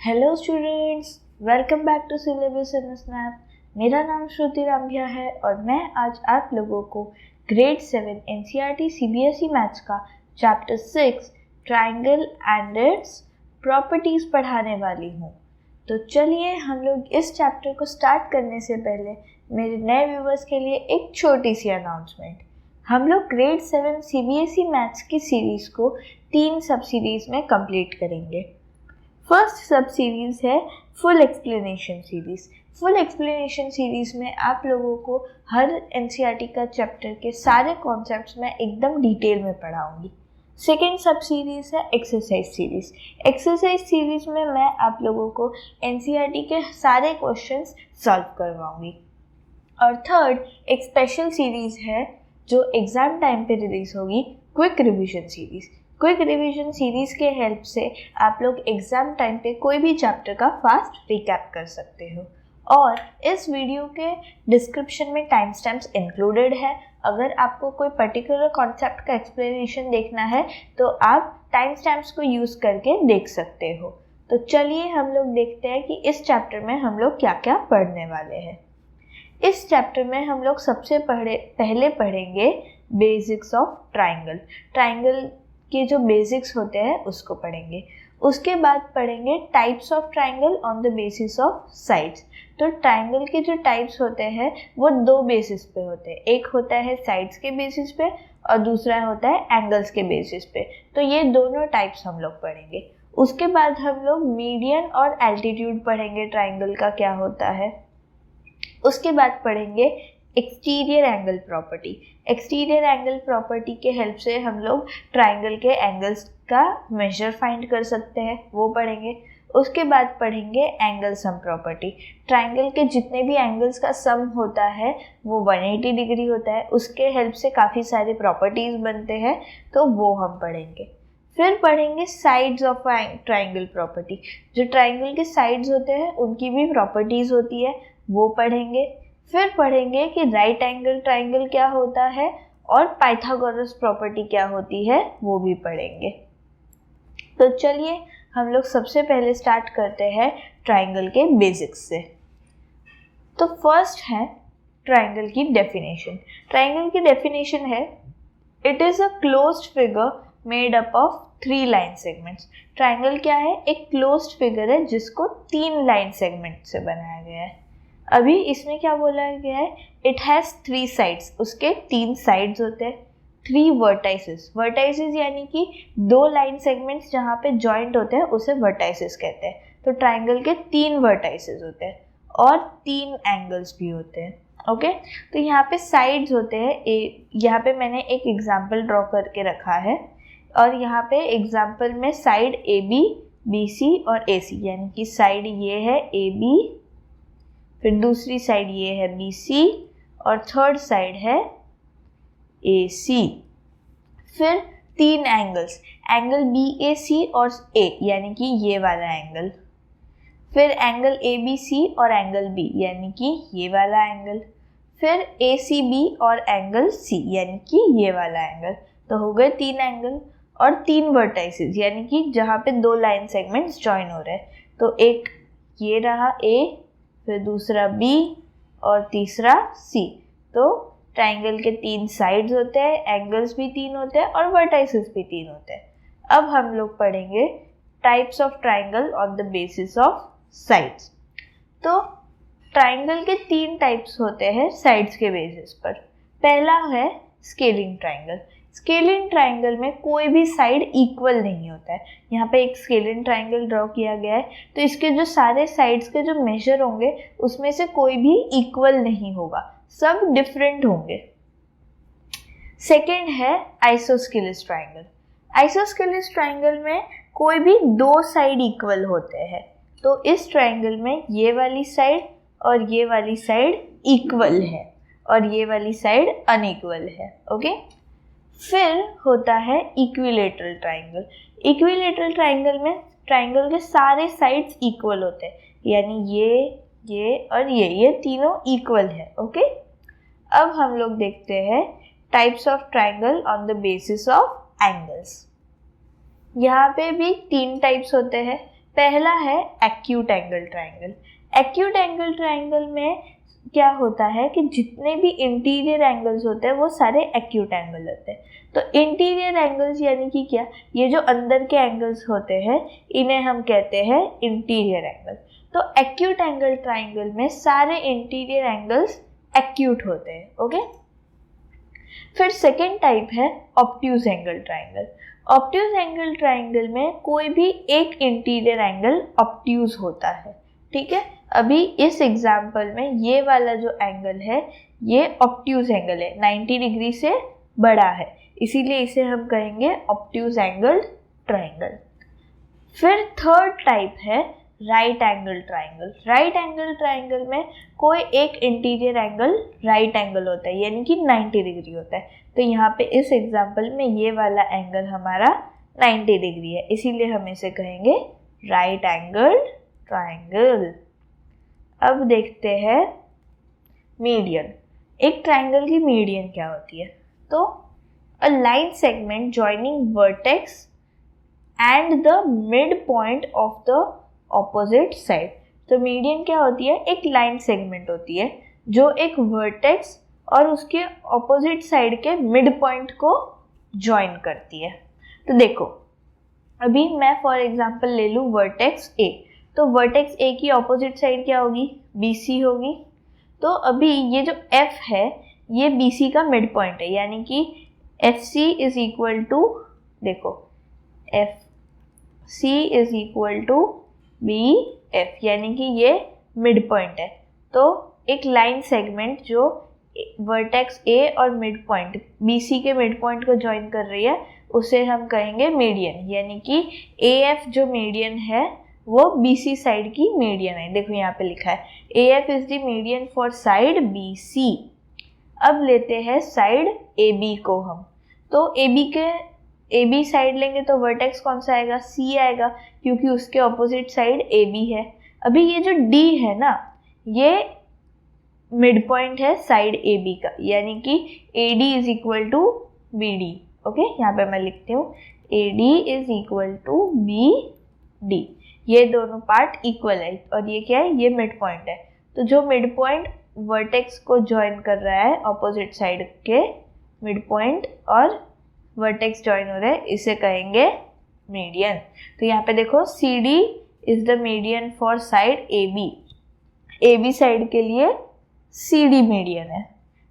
Hello students, welcome back to syllabus in snap. मेरा नाम श्रुति रामभिया है और मैं आज आप लोगों को ग्रेड 7 एनसीईआरटी सीबीएसई मैथ्स का chapter 6 triangle and its properties पढ़ाने वाली हूँ। तो चलिए हम लोग इस चैप्टर को स्टार्ट करने से पहले मेरे नए व्यूवर्स के लिए एक छोटी सी अनाउंसमेंट। हम लोग ग्रेड 7 सीबीएसई मैथ्स की सीरीज़ को 3 सब सीरीज़ में कंप्लीट करेंगे। फर्स्ट सब सीरीज़ है full explanation series. Full explanation series में आप लोगों को हर एनसीईआरटी का चैप्टर के सारे कॉन्सेप्ट्स मैं एकदम डिटेल में पढ़ाऊंगी। सेकेंड सब सीरीज़ है एक्सरसाइज सीरीज़। एक्सरसाइज सीरीज़ में मैं आप लोगों को एनसीईआरटी के सारे क्वेश्चंस सॉल्व करवाऊंगी। और थर्ड एक स्पेशल सीरीज़ है जो एग्ज़ाम टाइम पे रिलीज़ होगी, quick revision series. Quick revision series के हेल्प से आप लोग एग्ज़ाम टाइम पे कोई भी चैप्टर का फास्ट रिकैप कर सकते हो। और इस वीडियो के डिस्क्रिप्शन में टाइम स्टैम्प्स इंक्लूडेड है। अगर आपको कोई पर्टिकुलर कॉन्सेप्ट का एक्सप्लेनेशन देखना है तो आप टाइम स्टैम्प्स को यूज़ करके देख सकते हो। तो चलिए हम लोग देखते हैं कि इस चैप्टर में हम लोग क्या क्या पढ़ने वाले हैं। इस चैप्टर में हम लोग सबसे पहले पढ़ेंगे बेसिक्स ऑफ ट्राइंगल। ट्राइंगल के जो बेसिक्स होते हैं उसको पढ़ेंगे। उसके बाद पढ़ेंगे types of triangle on the basis of sides. तो ट्राइंगल के जो टाइप्स होते हैं वो 2 बेसिस पे होते हैं। एक होता है साइड्स के बेसिस पे और दूसरा होता है एंगल्स के बेसिस पे। तो ये दोनों टाइप्स हम लोग पढ़ेंगे। उसके बाद हम लोग मीडियन और एल्टीट्यूड पढ़ेंगे, ट्राइंगल का क्या होता है। उसके बाद पढ़ेंगे exterior angle property. Exterior angle property के हेल्प से हम लोग ट्राइंगल के एंगल्स का मेजर फाइंड कर सकते हैं, वो पढ़ेंगे। उसके बाद पढ़ेंगे एंगल सम प्रॉपर्टी। ट्राइंगल के जितने भी एंगल्स का सम होता है वो 180 डिग्री होता है, उसके हेल्प से काफ़ी सारे प्रॉपर्टीज़ बनते हैं, तो वो हम पढ़ेंगे। फिर पढ़ेंगे साइड्स ऑफ ट्राइंगल प्रॉपर्टी। जो ट्राइंगल के साइड्स होते हैं उनकी भी प्रॉपर्टीज़ होती है, वो पढ़ेंगे। फिर पढ़ेंगे कि राइट एंगल ट्राइंगल क्या होता है और पाइथागोरस प्रॉपर्टी क्या होती है, वो भी पढ़ेंगे। तो चलिए हम लोग सबसे पहले स्टार्ट करते हैं ट्राइंगल के बेसिक्स से। तो फर्स्ट है ट्राइंगल की डेफिनेशन। ट्राइंगल की डेफिनेशन है it is a closed figure made up of 3 line segments. Triangle क्या है? एक क्लोज्ड फिगर है जिसको 3 लाइन सेगमेंट से बनाया गया है। अभी इसमें क्या बोला गया है? It has 3 sides. उसके 3 साइड्स होते हैं। 3 वर्टाइसेस। वर्टाइसेस यानी कि 2 लाइन सेगमेंट्स जहाँ पे जॉइंट होते हैं उसे वर्टाइसेस कहते हैं। तो ट्राइंगल के 3 वर्टाइसेस होते हैं और 3 एंगल्स भी होते हैं। ओके, तो यहाँ पे साइड्स होते हैं। यहाँ पे मैंने एक एग्जाम्पल ड्रॉ करके रखा है और यहाँ पे एग्जाम्पल में साइड AB, BC और AC, यानी कि साइड ये है AB, फिर दूसरी साइड ये है BC और थर्ड साइड है AC। फिर 3 एंगल्स, एंगल BAC और A यानी कि ये वाला एंगल, फिर एंगल ABC और एंगल B यानी कि ये वाला एंगल, फिर ACB और एंगल C यानी कि ये वाला एंगल। तो हो गए 3 एंगल और 3 वर्टाइसेस, यानी कि जहाँ पे 2 लाइन सेगमेंट्स जॉइन हो रहे हैं। तो एक ये रहा A, फिर दूसरा B और तीसरा C। तो ट्राइंगल के 3 साइड्स होते हैं, एंगल्स भी 3 होते हैं और वर्टाइसेस भी 3 होते हैं। अब हम लोग पढ़ेंगे types of triangle on the basis of sides. तो ट्राइंगल के 3 टाइप्स होते हैं साइड्स के बेसिस पर। पहला है स्केलिंग ट्राइंगल। स्केलिंग ट्राइंगल में कोई भी साइड इक्वल नहीं होता है। यहाँ पे एक स्केलिंग ट्राइंगल ड्रॉ किया गया है, तो इसके जो सारे साइड्स के जो मेजर होंगे उसमें से कोई भी इक्वल नहीं होगा, सब डिफरेंट होंगे। सेकेंड है आइसोस्केलिस ट्राइंगल। आइसोस्केलिस ट्राइंगल में कोई भी 2 साइड इक्वल होते हैं। तो इस ट्राइंगल में ये वाली साइड और ये वाली साइड इक्वल है और ये वाली साइड अनइक्वल है। ओके, फिर होता है इक्विलेटरल ट्राइंगल। इक्विलेटरल ट्राइंगल में ट्राइंगल के सारे साइड्स इक्वल होते हैं, यानी ये और ये तीनों इक्वल है। ओके, अब हम लोग देखते हैं types of triangle on the basis of angles. यहाँ पे भी 3 टाइप्स होते हैं। पहला है acute angle triangle. Acute angle triangle में क्या होता है कि जितने भी इंटीरियर एंगल्स होते हैं वो सारे एक्यूट एंगल होते हैं। तो इंटीरियर एंगल्स यानी कि क्या, ये जो अंदर के एंगल्स होते हैं इन्हें हम कहते हैं इंटीरियर एंगल। तो एक्यूट एंगल ट्राइंगल में सारे इंटीरियर एंगल्स एक्यूट होते हैं। ओके, फिर सेकेंड टाइप है obtuse angle triangle. Obtuse angle triangle में कोई भी एक इंटीरियर एंगल ऑब्ट्यूज होता है। ठीक है, अभी इस एग्जाम्पल में ये वाला जो एंगल है ये ऑब्ट्यूज एंगल है, 90 डिग्री से बड़ा है, इसीलिए इसे हम कहेंगे ऑब्ट्यूज एंगल ट्राइंगल। फिर थर्ड टाइप है right angle triangle. Right angle triangle में कोई एक इंटीरियर एंगल राइट एंगल होता है यानी कि 90 डिग्री होता है। तो यहाँ पे इस एग्जाम्पल में ये वाला एंगल हमारा 90 डिग्री है, इसीलिए हम इसे कहेंगे राइट एंगल ट्राइंगल। अब देखते हैं मीडियन। एक ट्राइंगल की मीडियन क्या होती है? तो a line segment joining vertex and the mid point of the opposite side. तो मीडियन क्या होती है? एक लाइन सेगमेंट होती है जो एक वर्टेक्स और उसके ऑपोजिट साइड के मिड पॉइंट को ज्वाइन करती है। तो देखो, अभी मैं फॉर एग्जांपल ले लूँ वर्टेक्स ए, तो वर्टेक्स ए की ऑपोजिट साइड क्या होगी? BC होगी। तो अभी ये जो F है ये BC का मिड पॉइंट है, यानी कि FC इज इक्वल टू, देखो FC is equal to BF, यानी कि ये मिड पॉइंट है। तो एक लाइन सेगमेंट जो वर्टेक्स A और मिड पॉइंट BC के मिड पॉइंट को ज्वाइन कर रही है उसे हम कहेंगे मीडियन, यानी कि AF जो मीडियन है वो BC साइड की मीडियन है। देखो यहाँ पे लिखा है AF is the median for side BC। अब लेते हैं साइड AB को हम, तो AB साइड लेंगे तो वर्टेक्स कौन सा आएगा? C आएगा, क्योंकि उसके ऑपोजिट साइड AB है। अभी ये जो D है ना, ये मिड पॉइंट है साइड AB का, यानी कि AD is equal to BD। Okay, यहाँ पे मैं लिखती हूँ AD is equal to BD। ये दोनों पार्ट इक्वल है और ये क्या है? ये मिड पॉइंट है। तो जो मिड पॉइंट वर्टेक्स को ज्वाइन कर रहा है ऑपोजिट साइड के मिड पॉइंट और वर्टेक्स ज्वाइन हो रहा है, इसे कहेंगे मीडियन। तो यहाँ पे देखो CD is the median for side AB side के लिए CD मीडियन है।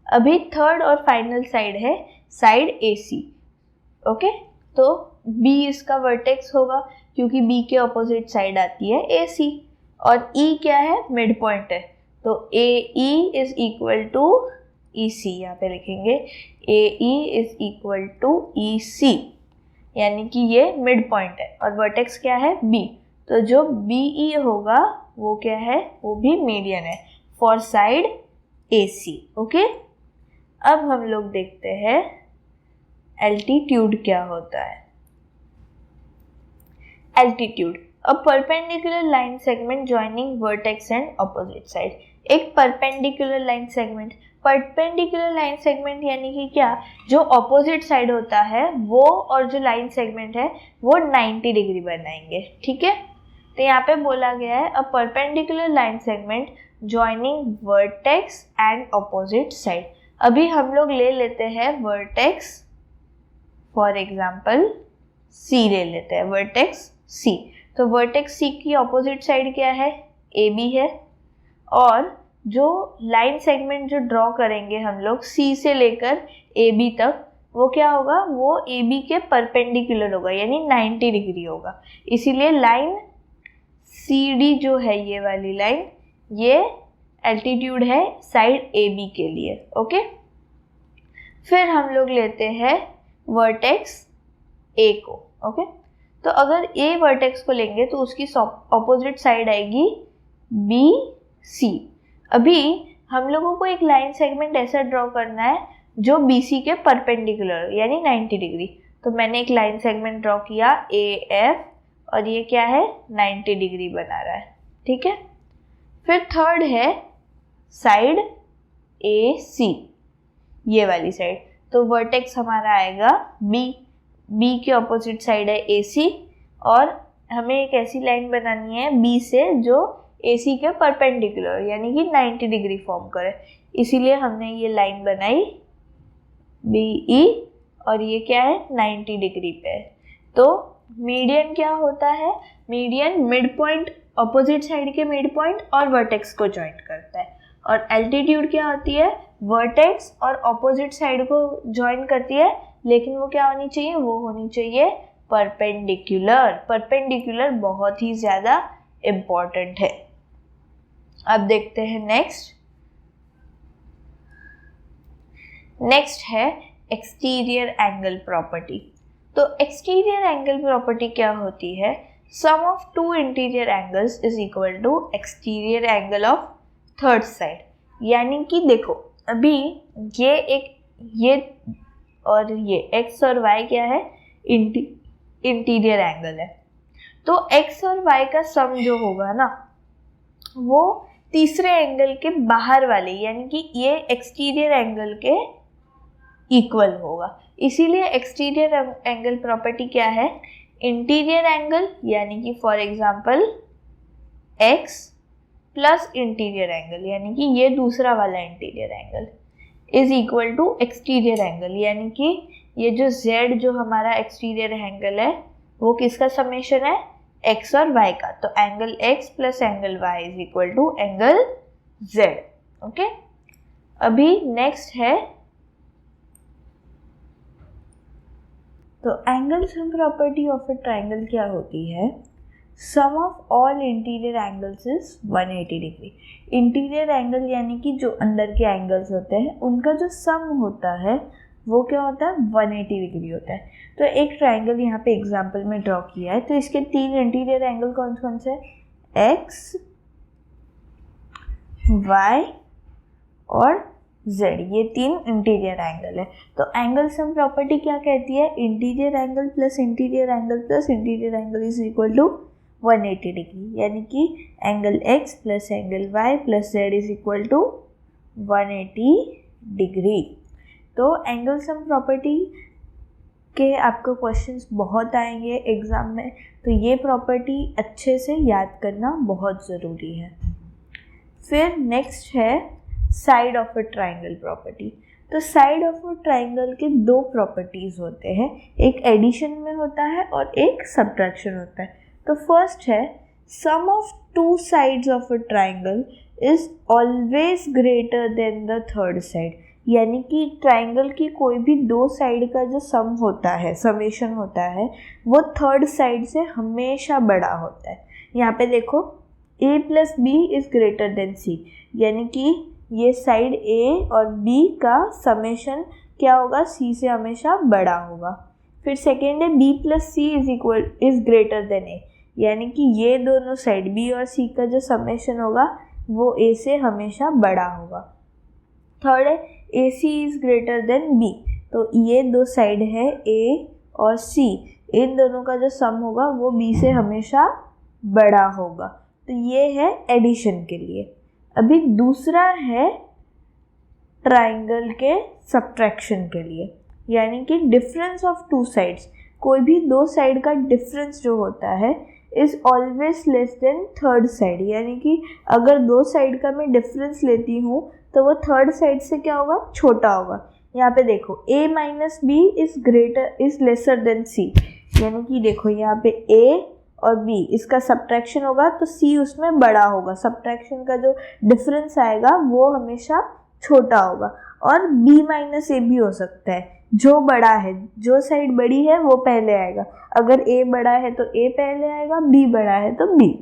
अभी थर्ड और फाइनल साइड है साइड AC। ओके, तो B इसका वर्टेक्स होगा क्योंकि B के ऑपोजिट साइड आती है AC, और E क्या है? मिड पॉइंट है। तो AE is equal to EC, यहाँ पे लिखेंगे AE is equal to EC, यानी कि ये मिड पॉइंट है और वर्टेक्स क्या है? B। तो जो BE होगा वो क्या है? वो भी मीडियन है फॉर साइड AC। ओके, अब हम लोग देखते हैं एल्टीट्यूड क्या होता है। Altitude, a perpendicular line segment joining vertex and opposite side. एक perpendicular line segment, perpendicular line segment यानी कि क्या? जो ऑपोजिट साइड होता है वो और जो लाइन सेगमेंट है वो 90 डिग्री बनाएंगे। ठीक है, तो यहाँ पे बोला गया है अ perpendicular line segment joining vertex and opposite side. अभी हम लोग ले लेते हैं वर्टेक्स, फॉर एग्जाम्पल C ले लेते हैं, वर्टेक्स C। तो वर्टेक्स C की ऑपोजिट साइड क्या है? AB है, और जो लाइन सेगमेंट जो ड्रॉ करेंगे हम लोग C से लेकर AB तक, वो क्या होगा? वो AB के परपेंडिकुलर होगा, यानी 90 डिग्री होगा। इसीलिए लाइन CD जो है ये वाली लाइन, ये एल्टीट्यूड है साइड AB के लिए। ओके, फिर हम लोग लेते हैं वर्टेक्स A को। ओके, तो अगर A वर्टेक्स को लेंगे तो उसकी ऑपोजिट साइड आएगी BC। अभी हम लोगों को एक लाइन सेगमेंट ऐसा ड्रॉ करना है जो BC के परपेंडिकुलर यानी 90 डिग्री। तो मैंने एक लाइन सेगमेंट ड्रॉ किया AF, और ये क्या है? 90 डिग्री बना रहा है। ठीक है, फिर थर्ड है साइड AC, ये वाली साइड। तो वर्टेक्स हमारा आएगा B के ऑपोजिट साइड है AC, और हमें एक ऐसी लाइन बनानी है बी से जो AC के परपेंडिकुलर यानी कि 90 डिग्री फॉर्म करे, इसीलिए हमने ये लाइन बनाई BE और ये क्या है 90 डिग्री पे। तो मीडियन क्या होता है, median mid point, opposite side के मिड पॉइंट और वर्टेक्स को जॉइंट करता है। और एल्टीट्यूड क्या होती है, वर्टेक्स और ऑपोजिट साइड को जॉइन करती है, लेकिन वो क्या होनी चाहिए, वो होनी चाहिए परपेंडिकुलर। परपेंडिकुलर बहुत ही ज़्यादा इम्पॉर्टेंट है। अब देखते हैं नेक्स्ट है एक्सटीरियर एंगल प्रॉपर्टी। तो एक्सटीरियर एंगल प्रॉपर्टी क्या होती है, sum of two interior angles is equal to exterior angle of third side. यानी कि देखो अभी ये और ये एक्स और वाई क्या है, इंटीरियर एंगल है। तो एक्स और वाई का सम जो होगा ना वो तीसरे एंगल के बाहर वाले यानी कि ये एक्सटीरियर एंगल के इक्वल होगा। इसीलिए एक्सटीरियर एंगल प्रॉपर्टी क्या है, इंटीरियर एंगल यानी कि for example x plus interior angle यानी कि ये दूसरा वाला interior angle is equal to exterior angle, यानी कि ये जो z जो हमारा एक्सटीरियर एंगल है वो किसका समेशन है, x और y का। तो angle x plus angle y is equal to angle z। Okay, अभी नेक्स्ट है तो angle sum property of a triangle क्या होती है, sum of all interior angles is 180 degree. Interior angle यानी कि जो अंदर के एंगल्स होते हैं उनका जो सम होता है वो क्या होता है 180 डिग्री होता है। तो एक ट्राइंगल यहाँ पे एग्जांपल में ड्रॉ किया है, तो इसके तीन इंटीरियर एंगल कौन कौन से, x, y और z, ये तीन इंटीरियर एंगल है। तो एंगल सम प्रॉपर्टी क्या कहती है, interior angle plus interior angle plus interior angle is equal to 180 degree, यानी कि angle x plus angle y plus z is equal to 180 degree. तो एंगल सम प्रॉपर्टी के आपको क्वेश्चंस बहुत आएंगे एग्जाम में, तो ये प्रॉपर्टी अच्छे से याद करना बहुत ज़रूरी है। फिर नेक्स्ट है side of a triangle property. तो साइड ऑफ अ ट्राइंगल के दो प्रॉपर्टीज़ होते हैं, एक एडिशन में होता है और एक सब्ट्रैक्शन होता है। तो फर्स्ट है sum of two sides of a triangle is always greater than the third side, यानी कि ट्राइंगल की कोई भी दो साइड का जो सम होता है, समेशन होता है, वो थर्ड साइड से हमेशा बड़ा होता है। यहाँ पे देखो a plus b is greater than c, यानी कि ये साइड a और b का समेशन क्या होगा, c से हमेशा बड़ा होगा। फिर सेकेंड है b plus c is greater then a, यानी कि ये दोनों साइड b और c का जो समेशन होगा वो a से हमेशा बड़ा होगा। थर्ड है AC is greater then B, तो ये दो साइड है A और C, इन दोनों का जो सम होगा वो B से हमेशा बड़ा होगा। तो ये है एडिशन के लिए। अभी दूसरा है ट्राइंगल के सब्ट्रैक्शन के लिए, यानी कि डिफरेंस ऑफ टू साइड्स, कोई भी दो साइड का डिफरेंस जो होता है is always less than third side, यानी कि अगर दो साइड का मैं डिफरेंस लेती हूँ तो वो थर्ड साइड से क्या होगा, छोटा होगा। यहाँ पे देखो a minus b is lesser than c, यानी कि देखो यहाँ पे a और b इसका सब्ट्रैक्शन होगा तो c उसमें बड़ा होगा, सब्ट्रैक्शन का जो डिफरेंस आएगा वो हमेशा छोटा होगा। और b माइनस ए भी हो सकता है, जो बड़ा है, जो साइड बड़ी है वो पहले आएगा, अगर a बड़ा है तो a पहले आएगा, b बड़ा है तो b।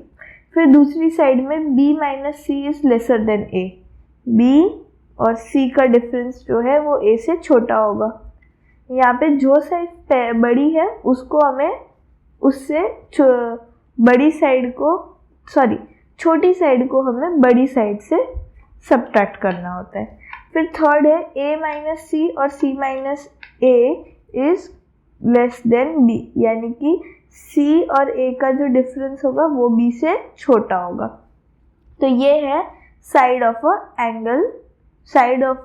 फिर दूसरी साइड में b minus c is lesser than a, b और c का डिफरेंस जो है वो a से छोटा होगा। यहाँ पे जो साइड बड़ी है उसको हमें उससे बड़ी साइड को छोटी साइड को हमें बड़ी साइड से सब्ट्रैक्ट करना होता है। फिर थर्ड है a माइनस सी और c minus a is less than b, यानी कि c और a का जो डिफरेंस होगा वो b से छोटा होगा। तो ये है side of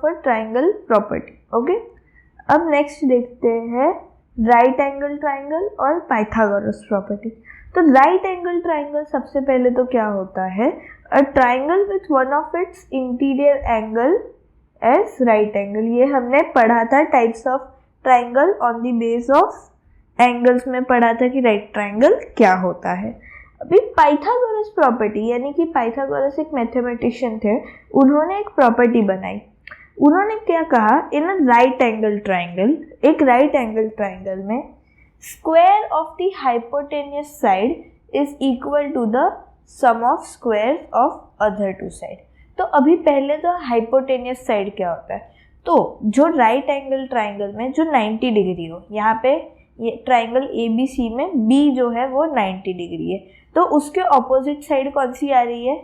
a triangle property. Okay, अब नेक्स्ट देखते हैं राइट एंगल ट्राइंगल और पाइथागोरस प्रॉपर्टी। तो राइट एंगल ट्राइंगल सबसे पहले तो क्या होता है, a triangle with one of its interior angle as right angle. ये हमने पढ़ा था types of triangle on the base of angles में पढ़ा था कि राइट ट्राइंगल क्या होता है। अभी पाइथागोरस प्रॉपर्टी, यानी कि पाइथागोरस एक मैथमेटिशियन थे, उन्होंने एक प्रॉपर्टी बनाई। उन्होंने क्या कहा, in a right angle triangle, एक राइट एंगल ट्राइंगल में square of the hypotenuse side is equal to the sum of square of other two side. तो अभी पहले तो हाइपोटेनियस साइड क्या होता है, तो जो राइट एंगल ट्राइंगल में जो 90 डिग्री हो, यहाँ पे ये ट्राइंगल ABC में B जो है वो 90 डिग्री है, तो उसके ऑपोजिट साइड कौन सी आ रही है,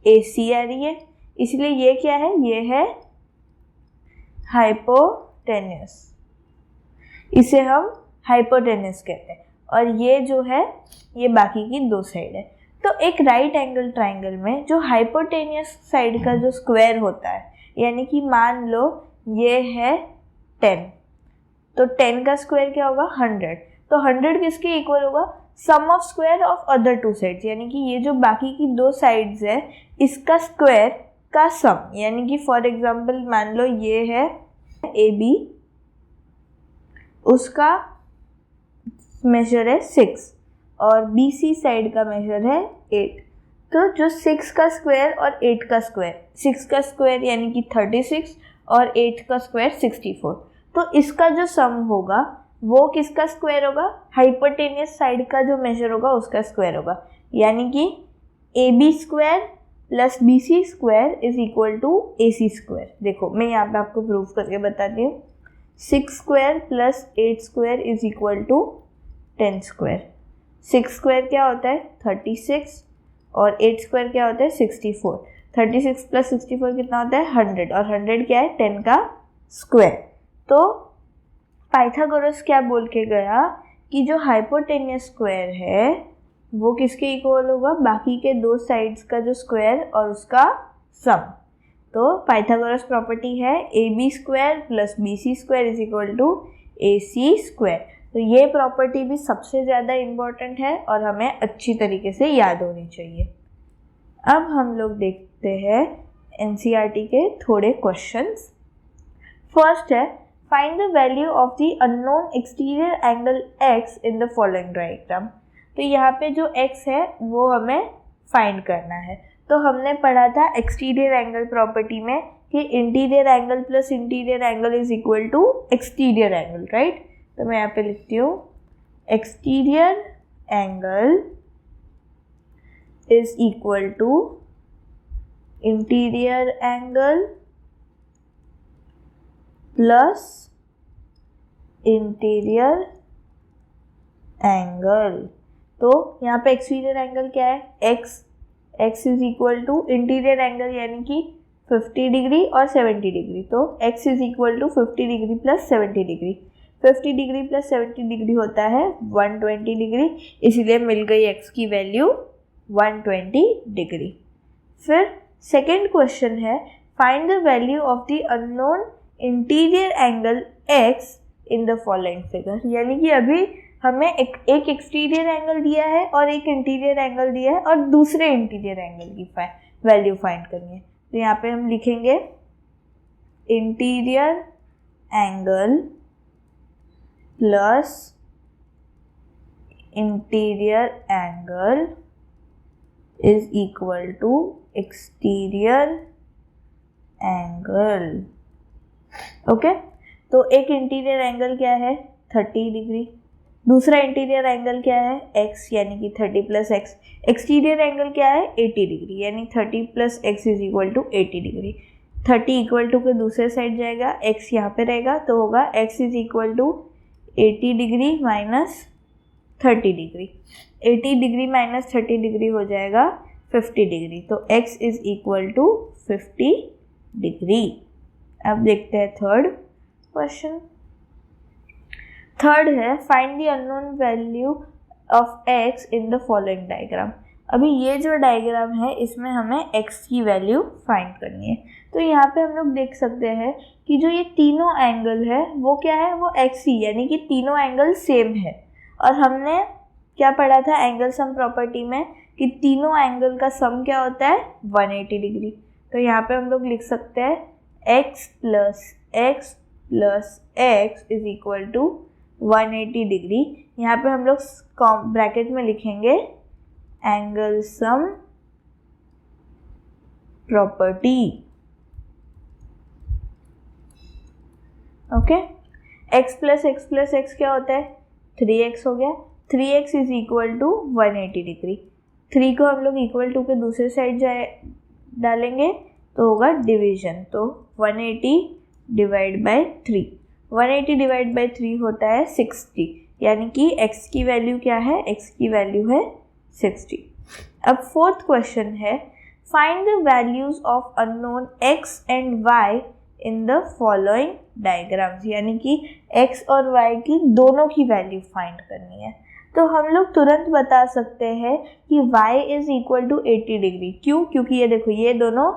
AC आ रही है, इसलिए ये क्या है, ये है हाइपोटेनियस, इसे हम हाइपोटेनियस कहते हैं, और ये जो है ये बाकी की दो साइड है। तो एक राइट एंगल ट्राइंगल में जो हाइपोटेनियस साइड का जो स्क्वायर होता है, यानी कि मान लो ये है 10, तो 10 का स्क्वायर क्या होगा 100, तो 100 किसके इक्वल होगा, sum of square of other two sides, यानी कि ये जो बाकी की दो साइड्स है इसका स्क्वायर का सम, यानी कि फॉर एग्जांपल मान लो ये है AB, उसका मेजर है 6 और BC साइड का मेजर है 8, तो जो 6 का स्क्वायर और 8 का स्क्वायर, 6 का स्क्वायर यानी कि 36 और 8 का स्क्वायर 64, तो इसका जो सम होगा वो किसका स्क्वायर होगा, हाइपोटेनियस साइड का जो मेजर होगा उसका स्क्वायर होगा, यानी कि AB square plus BC square is equal to AC square. देखो मैं यहाँ पे आपको प्रूफ करके बताती हूँ, 6 square plus 8 square is equal to 10 square. 6 square क्या होता है 36 और 8 स्क्वायर क्या होता है 64। 36 प्लस 64 कितना होता है 100, और 100 क्या है 10 का स्क्वायर। तो पाइथागोरस क्या बोल के गया कि जो हाइपोटेनियस स्क्वायर है वो किसके इक्वल होगा, बाकी के दो साइड्स का जो स्क्वायर और उसका सम। तो पाइथागोरस प्रॉपर्टी है AB square plus BC square is equal to AC square. तो ये प्रॉपर्टी भी सबसे ज़्यादा इम्पॉर्टेंट है और हमें अच्छी तरीके से याद होनी चाहिए। अब हम लोग देखते हैं NCERT के थोड़े क्वेश्चंस। फर्स्ट है, find the value of the unknown exterior angle x in the following diagram. तो यहाँ पे जो x है वो हमें फाइंड करना है। तो हमने पढ़ा था एक्सटीरियर एंगल प्रॉपर्टी में कि interior angle plus interior angle is equal to exterior angle, right. तो मैं यहाँ पे लिखती हूँ exterior angle is equal to interior angle plus interior angle. तो यहाँ पे एक्सटीरियर एंगल क्या है x is equal to interior angle यानी कि 50 डिग्री और 70 डिग्री। तो x is equal to 50 degree plus 70 degree. 50 degree plus 70 degree होता है 120 डिग्री, इसीलिए मिल गई x की वैल्यू 120 डिग्री। फिर सेकेंड क्वेश्चन है, find the value of the unknown interior angle x in the following figure. यानी कि अभी हमें एक एक्सटीरियर एंगल दिया है और एक इंटीरियर एंगल दिया है और दूसरे इंटीरियर एंगल की वैल्यू फाइंड करनी है। तो यहाँ पे हम लिखेंगे interior angle plus interior angle is equal to exterior angle. Okay, तो एक इंटीरियर एंगल क्या है 30 डिग्री, दूसरा इंटीरियर एंगल क्या है x यानी कि 30 प्लस एक्स। एक्सटीरियर एंगल क्या है 80 डिग्री यानी 30 plus x is equal to 80 degree. 30 equal to के दूसरे साइड जाएगा, x यहाँ पे रहेगा तो होगा x is equal to 80 degree minus 30 degree. 80 degree minus 30 degree हो जाएगा 50 डिग्री। तो x is equal to 50 degree. अब देखते हैं थर्ड क्वेश्चन। थर्ड है, find the unknown value of x in the following diagram. अभी ये जो डायग्राम है इसमें हमें x की वैल्यू फाइंड करनी है। तो यहाँ पे हम लोग देख सकते हैं कि जो ये तीनों एंगल है वो क्या है, वो x ही यानी कि तीनों एंगल सेम है। और हमने क्या पढ़ा था एंगल सम प्रॉपर्टी में कि तीनों एंगल का सम क्या होता है 180 डिग्री। तो यहाँ पे हम लोग लिख सकते हैं x plus x plus x is equal to 180 degree. यहाँ पे हम लोग ब्रैकेट में लिखेंगे angle sum property. Okay, x plus x क्या होता है 3x हो गया। 3x is equal to 180 degree. 3 को हम लोग इक्वल टू के दूसरे साइड डालेंगे तो होगा डिवीजन, तो 180 डिवाइड बाय 3। 180 डिवाइड बाय 3 होता है 60, यानी कि x की वैल्यू क्या है, x की वैल्यू है 60। अब फोर्थ क्वेश्चन है find the values of unknown x and y in the following diagrams, यानी कि x और y की दोनों की वैल्यू फाइंड करनी है। तो हम लोग तुरंत बता सकते हैं कि y is equal to 80 degree. क्यों? क्योंकि ये देखो ये दोनों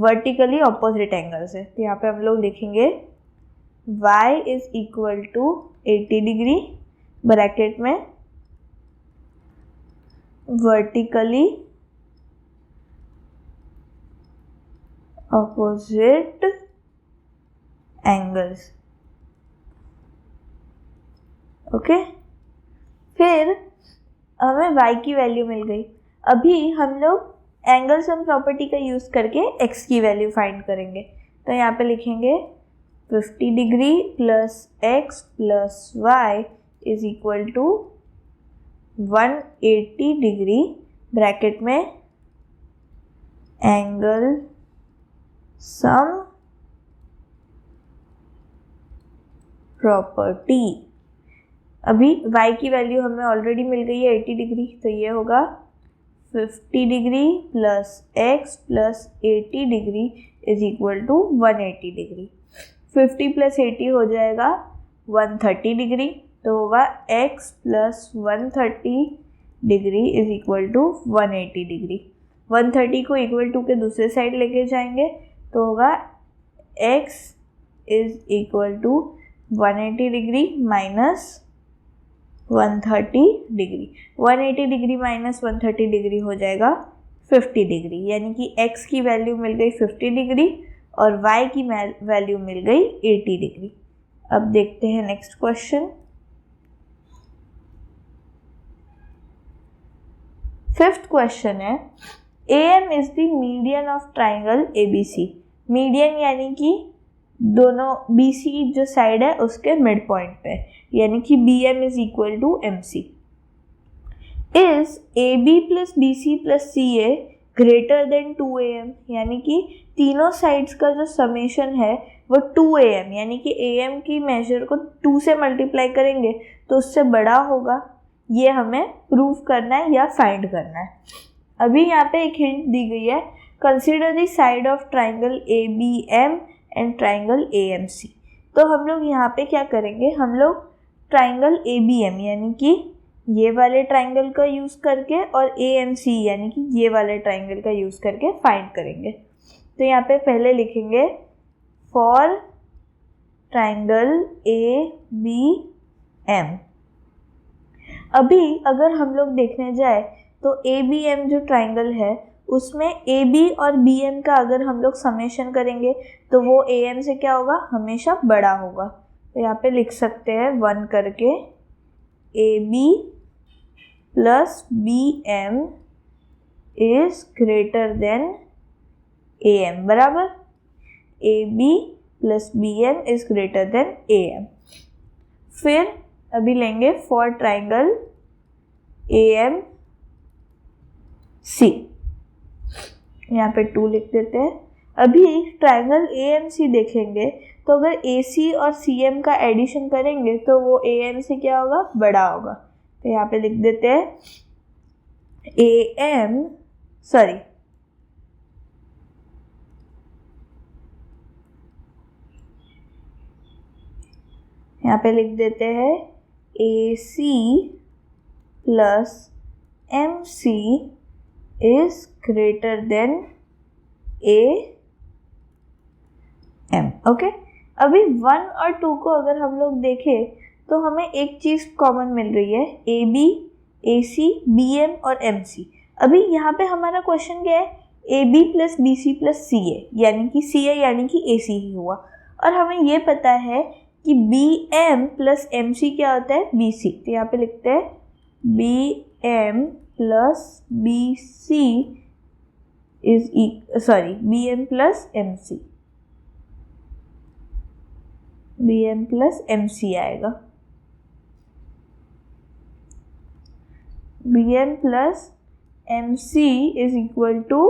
वर्टिकली ऑपोजिट एंगल्स है। तो यहाँ पे हम लोग लिखेंगे y is equal to 80 degree bracket में वर्टिकली ऑपोजिट एंगल्स। ओके, फिर हमें y की वैल्यू मिल गई। अभी हम लोग एंगल सम प्रॉपर्टी का यूज करके x की वैल्यू फाइंड करेंगे। तो यहाँ पे लिखेंगे 50 degree plus x plus y is equal to 180 degree bracket में एंगल सम प्रॉपर्टी। अभी y की वैल्यू हमें ऑलरेडी मिल गई है 80 डिग्री, तो ये होगा 50 degree plus x plus 80 degree is equal to 180 degree. 50 plus 80 हो जाएगा 130 डिग्री, तो होगा x plus 130 degree is equal to 180 degree. 130 को इक्वल टू के दूसरे साइड लेके जाएंगे तो होगा x is equal to 180 degree minus 130 degree. 180 degree minus 130 degree हो जाएगा 50 डिग्री, यानी कि x की वैल्यू मिल गई 50 डिग्री और y की वैल्यू मिल गई 80 डिग्री। अब देखते हैं नेक्स्ट क्वेश्चन। फिफ्थ क्वेश्चन है AM is the median of triangle ABC। Median यानी कि दोनों BC जो साइड है उसके मिड पॉइंट पे, यानी कि BM is equal to MC। Is AB plus BC plus CA greater than 2AM, यानी कि तीनों साइड्स का जो समेशन है वो 2AM, यानी कि AM की मेजर को 2 से मल्टीप्लाई करेंगे तो उससे बड़ा होगा। ये हमें प्रूव करना है या फाइंड करना है। अभी यहाँ पे एक हिंट दी गई है, consider the side of triangle ABM and triangle AMC। तो हम लोग यहाँ पे क्या करेंगे, हम लोग ट्राइंगल ABM यानी कि ये वाले ट्राइंगल का यूज़ करके और AMC यानी कि ये वाले ट्राइंगल का यूज़ करके फाइंड करेंगे। तो यहाँ पे पहले लिखेंगे फॉर ट्राइंगल ABM। अभी अगर हम लोग देखने जाए तो ABM जो ट्राइंगल है उसमें AB और BM का अगर हम लोग समेशन करेंगे तो वो AM से क्या होगा, हमेशा बड़ा होगा। तो यहाँ पे लिख सकते हैं 1 करके AB plus BM is greater then AM बराबर AB plus BM is greater then AM। फिर अभी लेंगे फॉर ट्राइंगल AMC, यहाँ पे 2 लिख देते हैं। अभी ट्राइंगल AMC देखेंगे तो अगर AC और CM का एडिशन करेंगे तो वो AM से क्या होगा, बड़ा होगा। तो यहाँ पे लिख देते हैं यहाँ पे लिख देते हैं AC plus MC is greater then AM। Okay, अभी 1 और 2 को अगर हम लोग देखें तो हमें एक चीज़ कॉमन मिल रही है, AB AC, BM और MC। अभी यहाँ पे हमारा क्वेश्चन क्या है, AB plus BC plus CA, यानी कि CA यानी कि AC ही हुआ। और हमें ये पता है कि BM प्लस MC क्या होता है, BC। तो यहाँ पे लिखते हैं BM plus BC BM plus MC, BM plus MC आएगा। BM plus MC is equal to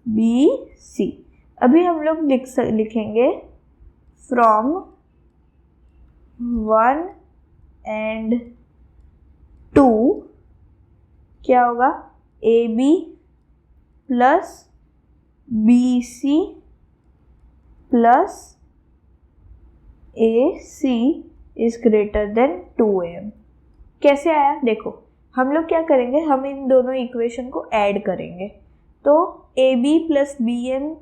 BC। अभी हम लोग लिखेंगे फ्रॉम 1 and 2 क्या होगा, AB plus BC plus AC is greater than 2AM। कैसे आया देखो, हम लोग क्या करेंगे, हम इन दोनों इक्वेशन को ऐड करेंगे। तो AB प्लस BM,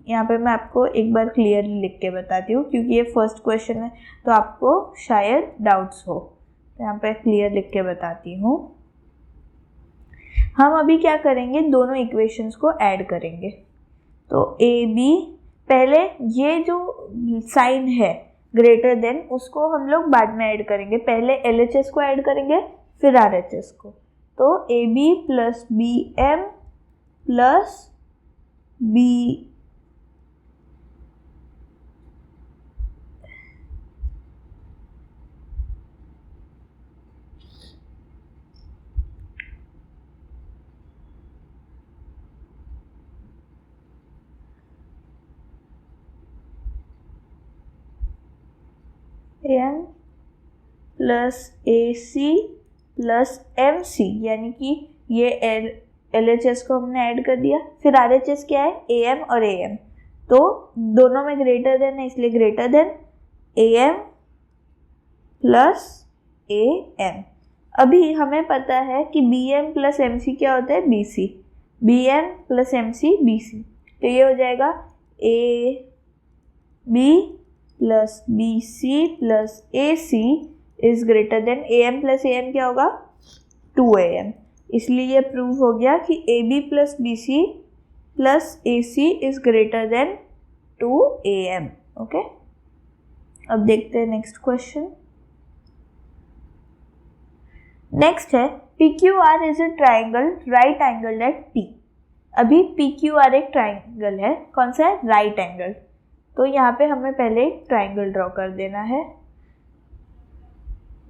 यहाँ पे मैं आपको एक बार क्लियरली लिख के बताती हूँ क्योंकि ये फर्स्ट क्वेश्चन है तो आपको शायद डाउट्स हो, तो यहाँ पे क्लियर लिख के बताती हूँ। हम अभी क्या करेंगे, दोनों इक्वेशंस को ऐड करेंगे। तो AB, पहले ये जो साइन है ग्रेटर देन, उसको हम लोग बाद में ऐड करेंगे। पहले LHS को ऐड करेंगे फिर RHS को। तो AB plus BM plus M plus AC plus MC, यानी कि ये LHS को हमने ऐड कर दिया। फिर RHS क्या है, AM और AM, तो दोनों में ग्रेटर देन है इसलिए greater than AM plus AM। अभी हमें पता है कि BM प्लस MC क्या होता है, BC। BM plus MC BC, तो ये हो जाएगा AB plus BC plus AC is greater then AM plus AM क्या होगा, 2AM। इसलिए ये प्रूव हो गया कि AB plus BC plus AC is greater than 2AM। Okay, अब देखते हैं नेक्स्ट क्वेश्चन। नेक्स्ट है PQR is a triangle right angle at P। अभी PQR एक ट्राइंगल है, कौन सा है, राइट एंगल। तो यहाँ पे हमें पहले एक ट्राइंगल ड्रॉ कर देना है,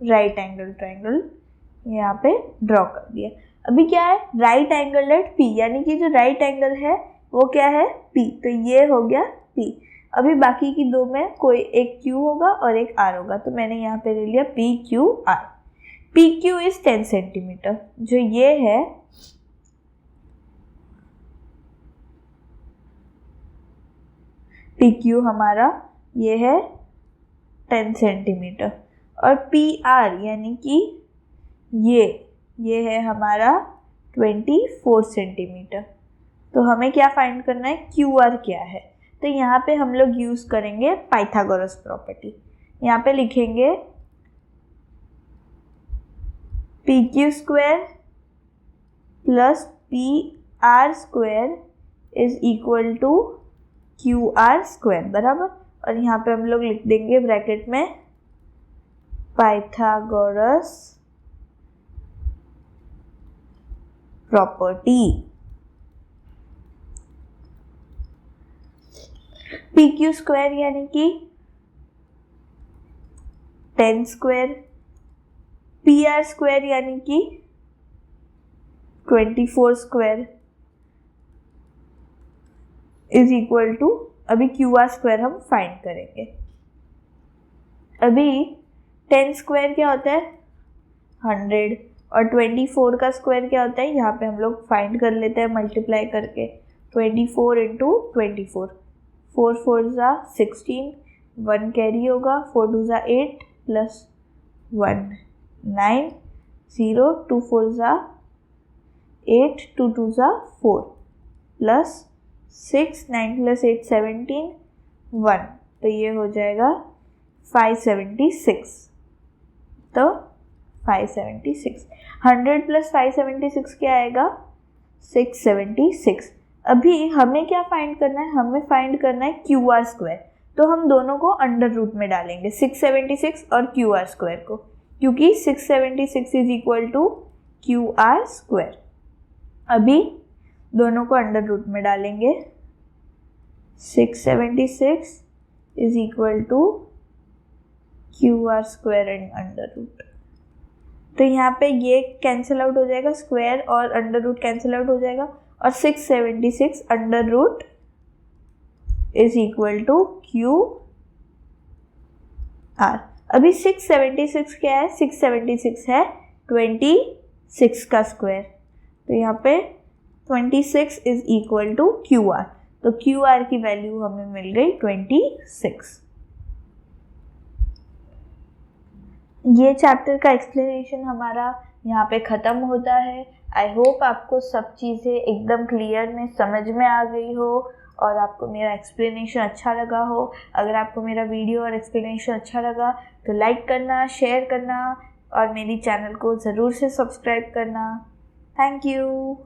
राइट एंगल ट्राइंगल यहाँ पे ड्रॉ कर दिया। अभी क्या है, राइट एंगल एट P, यानी कि जो राइट एंगल है वो क्या है, P। तो ये हो गया P। अभी बाकी की दो में कोई एक Q होगा और एक R होगा, तो मैंने यहाँ पे ले लिया PQR। PQ इज 10 सेंटीमीटर, जो ये है PQ हमारा ये है 10 सेंटीमीटर, और PR यानी कि ये है हमारा 24 सेंटीमीटर। तो हमें क्या फाइंड करना है, QR क्या है। तो यहाँ पे हम लोग यूज़ करेंगे पाइथागोरस प्रॉपर्टी। यहाँ पे लिखेंगे PQ square plus PR square is equal to QR square, बराबर। और यहाँ पे हम लोग लिख देंगे ब्रैकेट में पाइथागोरस प्रॉपर्टी। PQ स्क्वायर यानी कि 10 स्क्वायर, PR स्क्वायर यानी कि 24 स्क्वायर इज इक्वल टू, अभी QR स्क्वायर हम फाइंड करेंगे। अभी 10 स्क्वायर क्या होता है, 100, और 24 का स्क्वायर क्या होता है, यहाँ पे हम लोग फाइंड कर लेते हैं मल्टीप्लाई करके। 24 इंटू 24, 4 4 ज़ा 16, 1 कैरी होगा, 4 2 ज़ा 8 प्लस 1 9, 0 2 4 ज़ा 8, 2 2 ज़ा 4 प्लस 6, 9 प्लस 8 17, 1, तो ये हो जाएगा 576। तो 576। 100 प्लस 576 क्या आएगा? 676। अभी हमें क्या फाइंड करना है? हमें फाइंड करना है क्यू आर स्क्वायर। तो हम दोनों को अंडर रूट में डालेंगे, 676 और क्यू आर स्क्वायर को, क्योंकि 676 is equal to Q R square. अभी दोनों को अंडर रूट में डालेंगे, 676 is equal to Q R square and under root. तो यहाँ पे ये कैंसिल आउट हो जाएगा, स्क्वायर और अंडर रूट कैंसिल आउट हो जाएगा, और 676 under root is equal to Q R. अभी 676 क्या है? 676 है 26 का स्क्वायर, तो यहाँ पे 26 is equal to Q R. तो क्यू आर की वैल्यू हमें मिल गई 26। ये चैप्टर का एक्सप्लेनेशन हमारा यहाँ पे ख़त्म होता है। आई होप आपको सब चीज़ें एकदम क्लियर में समझ में आ गई हो और आपको मेरा एक्सप्लेनेशन अच्छा लगा हो। अगर आपको मेरा वीडियो और एक्सप्लेनेशन अच्छा लगा तो लाइक करना, शेयर करना और मेरी चैनल को ज़रूर से सब्सक्राइब करना। Thank you.